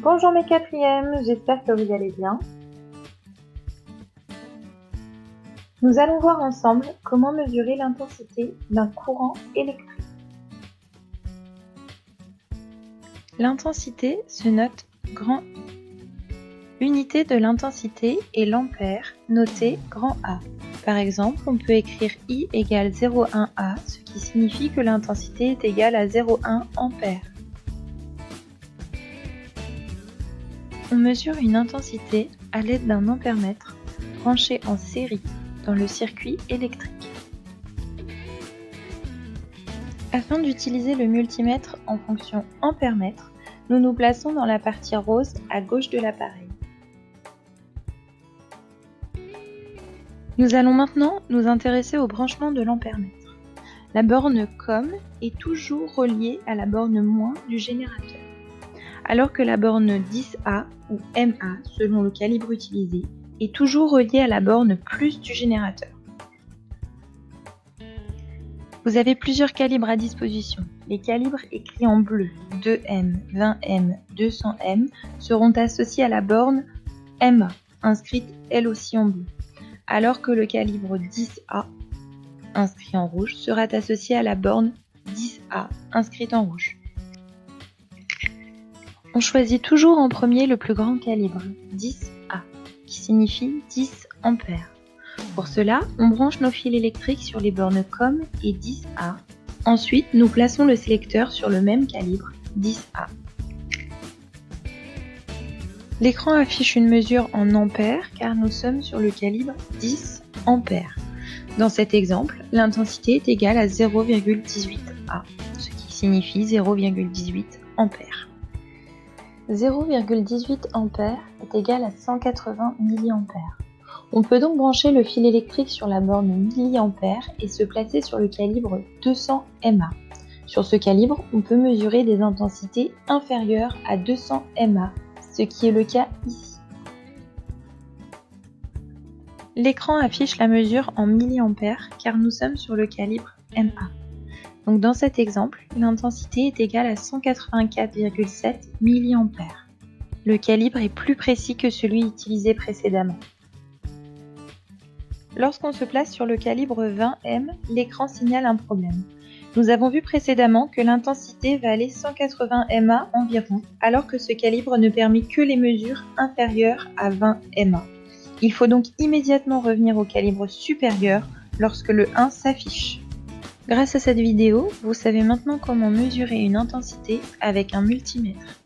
Bonjour mes quatrièmes, j'espère que vous allez bien. Nous allons voir ensemble comment mesurer l'intensité d'un courant électrique. L'intensité se note grand I. L'unité de l'intensité est l'ampère, noté grand A. Par exemple, on peut écrire I égale 0,1 A, ce qui signifie que l'intensité est égale à 0,1 ampère. On mesure une intensité à l'aide d'un ampèremètre branché en série dans le circuit électrique. Afin d'utiliser le multimètre en fonction ampèremètre, nous nous plaçons dans la partie rose à gauche de l'appareil. Nous allons maintenant nous intéresser au branchement de l'ampèremètre. La borne COM est toujours reliée à la borne moins du générateur, alors que la borne 10A ou MA, selon le calibre utilisé, est toujours reliée à la borne plus du générateur. Vous avez plusieurs calibres à disposition. Les calibres écrits en bleu, 2M, 20M, 200M, seront associés à la borne MA, inscrite elle aussi en bleu, alors que le calibre 10A, inscrit en rouge, sera associé à la borne 10A, inscrite en rouge. On choisit toujours en premier le plus grand calibre, 10A, qui signifie 10 ampères. Pour cela, on branche nos fils électriques sur les bornes COM et 10A. Ensuite, nous plaçons le sélecteur sur le même calibre, 10A. L'écran affiche une mesure en ampères car nous sommes sur le calibre 10 ampères. Dans cet exemple, l'intensité est égale à 0,18 A, ce qui signifie 0,18 ampères. 0,18 ampères est égal à 180 mA. On peut donc brancher le fil électrique sur la borne milliampères et se placer sur le calibre 200 mA. Sur ce calibre, on peut mesurer des intensités inférieures à 200 mA, ce qui est le cas ici. L'écran affiche la mesure en milliampères car nous sommes sur le calibre MA. Donc dans cet exemple, l'intensité est égale à 184,7 mA. Le calibre est plus précis que celui utilisé précédemment. Lorsqu'on se place sur le calibre 20M, l'écran signale un problème. Nous avons vu précédemment que l'intensité valait 180 mA environ, alors que ce calibre ne permet que les mesures inférieures à 20 mA. Il faut donc immédiatement revenir au calibre supérieur lorsque le 1 s'affiche. Grâce à cette vidéo, vous savez maintenant comment mesurer une intensité avec un multimètre.